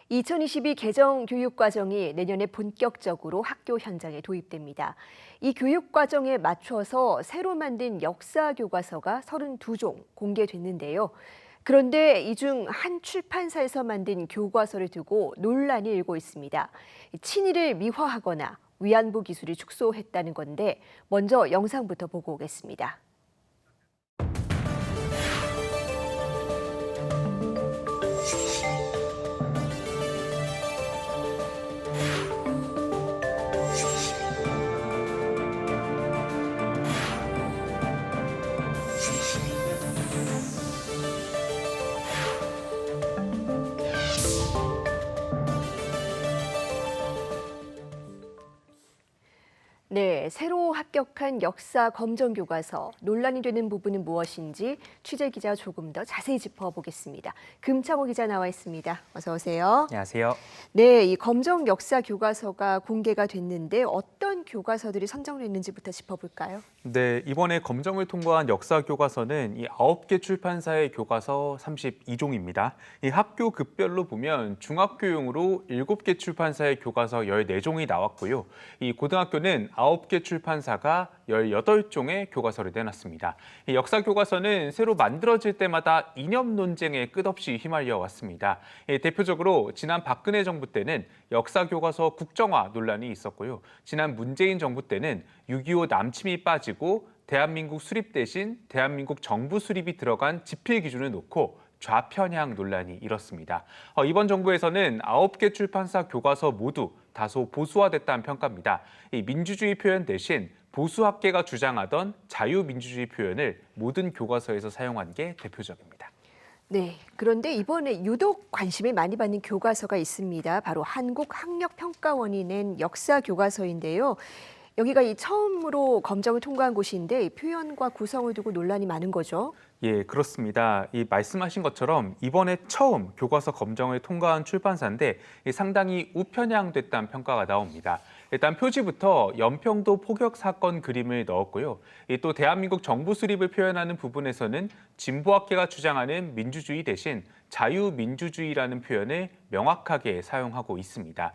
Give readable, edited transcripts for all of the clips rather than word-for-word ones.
2022 개정 교육과정이 내년에 본격적으로 학교 현장에 도입됩니다. 이 교육과정에 맞춰서 새로 만든 역사 교과서가 32종 공개됐는데요. 그런데 이 중 한 출판사에서 만든 교과서를 두고 논란이 일고 있습니다. 친일을 미화하거나 위안부 기술을 축소했다는 건데 먼저 영상부터 보고 오겠습니다. 네, 새로 합격한 역사 검정 교과서 논란이 되는 부분은 무엇인지 취재 기자 조금 더 자세히 짚어보겠습니다. 금창호 기자 나와 있습니다. 어서 오세요. 안녕하세요. 네, 이 검정 역사 교과서가 공개가 됐는데 어떤 교과서들이 선정됐는지부터 짚어볼까요? 네, 이번에 검정을 통과한 역사 교과서는 이 9개 출판사의 교과서 32종입니다. 이 학교 급별로 보면 중학교용으로 7개 출판사의 교과서 14종이 나왔고요. 이 고등학교는 9개 출판사가 18종의 교과서를 내놨습니다. 이 역사 교과서는 새로 만들어질 때마다 이념 논쟁에 끝없이 휘말려 왔습니다. 대표적으로 지난 박근혜 정부 때는 역사 교과서 국정화 논란이 있었고요. 지난 문재인 정부 때는 6.25 남침이 빠지고 대한민국 수립 대신 대한민국 정부 수립이 들어간 지필 기준을 놓고 좌편향 논란이 일었습니다. 이번 정부에서는 9개 출판사 교과서 모두 다소 보수화됐다는 평가입니다. 이 민주주의 표현 대신 보수학계가 주장하던 자유민주주의 표현을 모든 교과서에서 사용한 게 대표적입니다. 네, 그런데 이번에 유독 관심을 많이 받는 교과서가 있습니다. 바로 한국학력평가원이 낸 역사 교과서인데요. 여기가 이 처음으로 검정을 통과한 곳인데 이 표현과 구성을 두고 논란이 많은 거죠. 예, 그렇습니다. 이 말씀하신 것처럼 이번에 처음 교과서 검정을 통과한 출판사인데 상당히 우편향됐다는 평가가 나옵니다. 일단 표지부터 연평도 포격 사건 그림을 넣었고요. 또 대한민국 정부 수립을 표현하는 부분에서는 진보학계가 주장하는 민주주의 대신 자유민주주의라는 표현을 명확하게 사용하고 있습니다.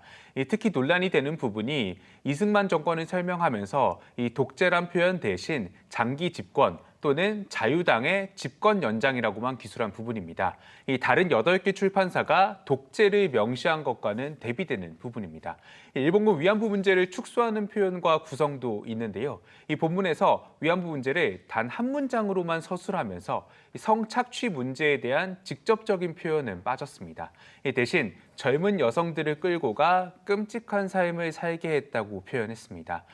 특히 논란이 되는 부분이 이승만 정권을 설명하면서 이 독재란 표현 대신 장기 집권 또는 자유당의 집권 연장이라고만 기술한 부분입니다. 이 다른 8개 출판사가 독재를 명시한 것과는 대비되는 부분입니다. 일본군 위안부 문제를 축소하는 표현과 구성도 있는데요. 이 본문에서 위안부 문제를 단 한 문장으로만 서술하면서 성착취 문제에 대한 직접적인 표현은 빠졌습니다. 대신 젊은 여성들을 끌고 가 끔찍한 삶을 살게 했다고 표현했습니다.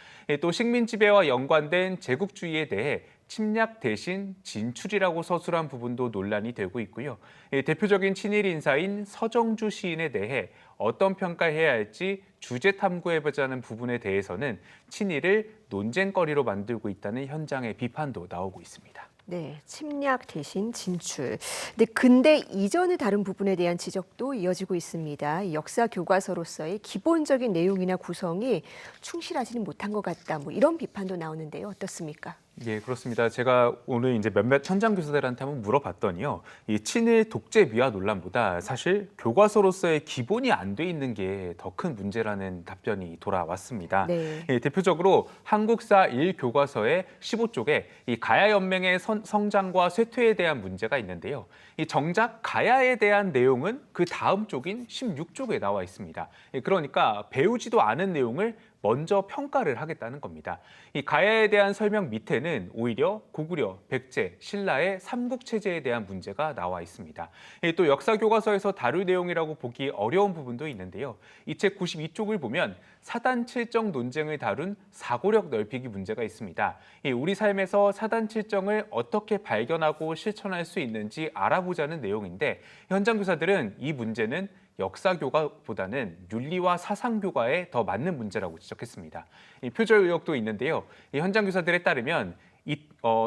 또 식민 지배와 연관된 제국주의에 대해 침략 대신 진출이라고 서술한 부분도 논란이 되고 있고요. 대표적인 친일 인사인 서정주 시인에 대해 어떤 평가해야 할지 주제 탐구해보자는 부분에 대해서는 친일을 논쟁거리로 만들고 있다는 현장의 비판도 나오고 있습니다. 네, 침략 대신 진출. 근데 근대 이전의 다른 부분에 대한 지적도 이어지고 있습니다. 이 역사 교과서로서의 기본적인 내용이나 구성이 충실하지는 못한 것 같다. 뭐 이런 비판도 나오는데요. 어떻습니까? 예, 그렇습니다. 제가 오늘 이제 몇몇 현장 교사들한테 한번 물어봤더니요. 이 친일 독재 미화 논란보다 사실 교과서로서의 기본이 안 돼 있는 게 더 큰 문제라는 답변이 돌아왔습니다. 네. 예, 대표적으로 한국사 1교과서의 15쪽에 이 가야 연맹의 성장과 쇠퇴에 대한 문제가 있는데요. 이 정작 가야에 대한 내용은 그 다음 쪽인 16쪽에 나와 있습니다. 예, 그러니까 배우지도 않은 내용을 먼저 평가를 하겠다는 겁니다. 이 가야에 대한 설명 밑에는 오히려 고구려, 백제, 신라의 삼국체제에 대한 문제가 나와 있습니다. 또 역사 교과서에서 다룰 내용이라고 보기 어려운 부분도 있는데요. 이 책 92쪽을 보면 사단 칠정 논쟁을 다룬 사고력 넓히기 문제가 있습니다. 우리 삶에서 사단 칠정을 어떻게 발견하고 실천할 수 있는지 알아보자는 내용인데 현장 교사들은 이 문제는 역사 교과보다는 윤리와 사상 교과에 더 맞는 문제라고 지적했습니다. 표절 의혹도 있는데요. 현장 교사들에 따르면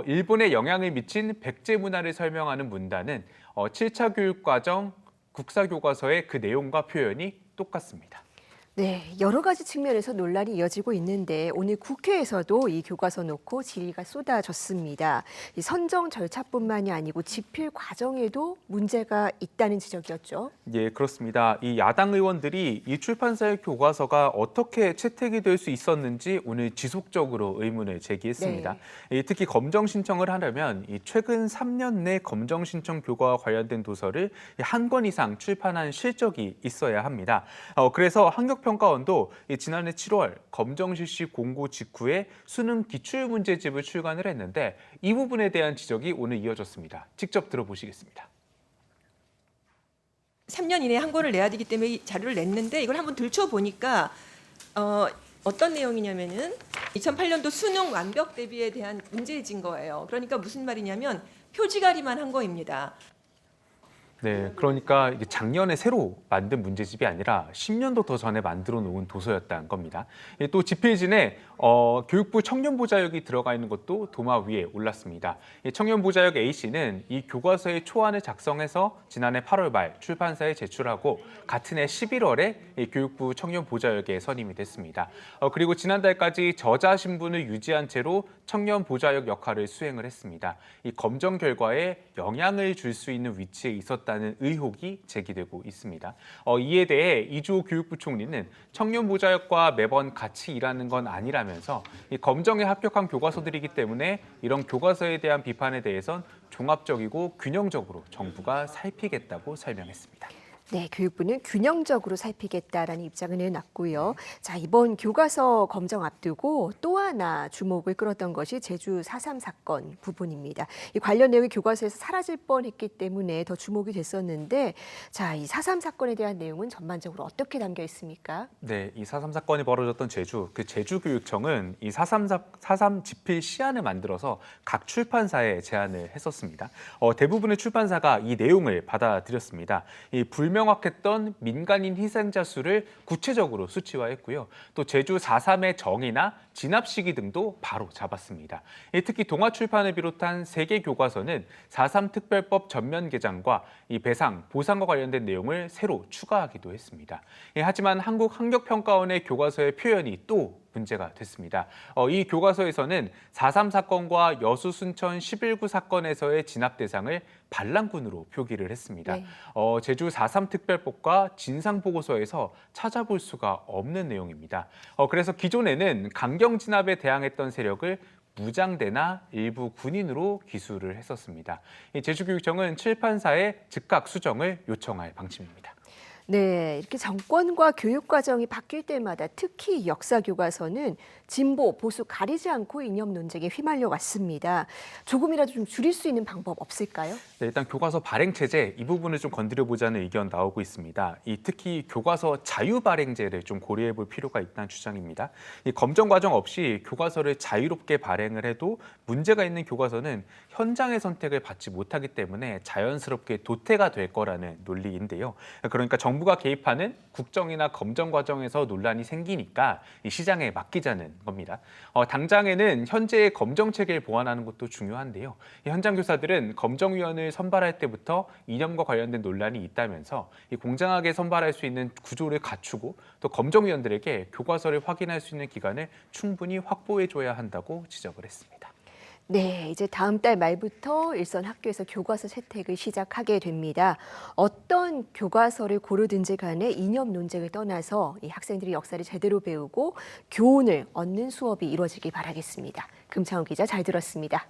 일본에 영향을 미친 백제 문화를 설명하는 문단은 7차 교육과정 국사 교과서의 그 내용과 표현이 똑같습니다. 네, 여러 가지 측면에서 논란이 이어지고 있는데 오늘 국회에서도 이 교과서 놓고 질의가 쏟아졌습니다. 이 선정 절차뿐만이 아니고 집필 과정에도 문제가 있다는 지적이었죠. 예, 그렇습니다. 이 야당 의원들이 이 출판사의 교과서가 어떻게 채택이 될 수 있었는지 오늘 지속적으로 의문을 제기했습니다. 특히 검정 신청을 하려면 이 최근 3년 내 검정 신청 교과와 관련된 도서를 한 권 이상 출판한 실적이 있어야 합니다. 그래서 한국평가원도 지난해 7월 검정 실시 공고 직후에 수능 기출 문제집을 출간을 했는데 이 부분에 대한 지적이 오늘 이어졌습니다. 직접 들어보시겠습니다. 3년 이내에 한 권을 내야 되기 때문에 이 자료를 냈는데 이걸 한번 들춰보니까 어떤 내용이냐면은 2008년도 수능 완벽 대비에 대한 문제진 거예요. 그러니까 무슨 말이냐면 표지가리만 한 거입니다. 네, 그러니까 이게 작년에 새로 만든 문제집이 아니라 10년도 더 전에 만들어 놓은 도서였다는 겁니다. 또 집필진에 교육부 청년보좌역이 들어가 있는 것도 도마 위에 올랐습니다. 청년보좌역 A씨는 이 교과서의 초안을 작성해서 지난해 8월 말 출판사에 제출하고 같은 해 11월에 이 교육부 청년보좌역에 선임이 됐습니다. 그리고 지난달까지 저자 신분을 유지한 채로 청년보좌역 역할을 수행을 했습니다. 이 검정 결과에 영향을 줄 수 있는 위치에 있었다는 의혹이 제기되고 있습니다. 이에 대해 이주호 교육부 총리는 청년보좌역과 매번 같이 일하는 건 아니라면서 이 검정에 합격한 교과서들이기 때문에 이런 교과서에 대한 비판에 대해선 종합적이고 균형적으로 정부가 살피겠다고 설명했습니다. 네, 교육부는 균형적으로 살피겠다라는 입장을 내놨고요. 자, 이번 교과서 검정 앞두고 또 하나 주목을 끌었던 것이 제주 4.3 사건 부분입니다. 이 관련 내용이 교과서에서 사라질 뻔했기 때문에 더 주목이 됐었는데, 자, 이 4.3 사건에 대한 내용은 전반적으로 어떻게 담겨 있습니까? 네, 이 4.3 사건이 벌어졌던 제주교육청은 이 4.3 집필 시안을 만들어서 각 출판사에 제안을 했었습니다. 대부분의 출판사가 이 내용을 받아들였습니다. 이 불명확했던 민간인 희생자 수를 구체적으로 수치화했고요. 또 제주 4.3의 정의나 진압 시기 등도 바로 잡았습니다. 특히 동아출판을 비롯한 3개 교과서는 4.3 특별법 전면 개정과 이 배상, 보상과 관련된 내용을 새로 추가하기도 했습니다. 하지만 한국학력평가원의 교과서의 표현이 또 문제가 됐습니다. 이 교과서에서는 4.3 사건과 여수 순천 11구 사건에서의 진압 대상을 반란군으로 표기를 했습니다. 네. 제주 4.3 특별법과 진상보고서에서 찾아볼 수가 없는 내용입니다. 그래서 기존에는 강경 진압에 대항했던 세력을 무장대나 일부 군인으로 기수를 했었습니다. 제주교육청은 출판사에 즉각 수정을 요청할 방침입니다. 네, 이렇게 정권과 교육 과정이 바뀔 때마다 특히 역사 교과서는 진보, 보수 가리지 않고 이념 논쟁에 휘말려 왔습니다. 조금이라도 좀 줄일 수 있는 방법 없을까요? 네, 일단 교과서 발행 체제 이 부분을 좀 건드려 보자는 의견 나오고 있습니다. 특히 교과서 자유 발행제를 좀 고려해 볼 필요가 있다는 주장입니다. 이 검정 과정 없이 교과서를 자유롭게 발행을 해도 문제가 있는 교과서는 현장의 선택을 받지 못하기 때문에 자연스럽게 도태가 될 거라는 논리인데요. 그러니까 정부가 개입하는 국정이나 검정 과정에서 논란이 생기니까 이 시장에 맡기자는 겁니다. 당장에는 현재의 검정 체계를 보완하는 것도 중요한데요. 이 현장 교사들은 검정위원을 선발할 때부터 이념과 관련된 논란이 있다면서 이 공정하게 선발할 수 있는 구조를 갖추고 또 검정위원들에게 교과서를 확인할 수 있는 기간을 충분히 확보해줘야 한다고 지적을 했습니다. 네, 이제 다음 달 말부터 일선 학교에서 교과서 채택을 시작하게 됩니다. 어떤 교과서를 고르든지 간에 이념 논쟁을 떠나서 이 학생들이 역사를 제대로 배우고 교훈을 얻는 수업이 이루어지길 바라겠습니다. 금창훈 기자 잘 들었습니다.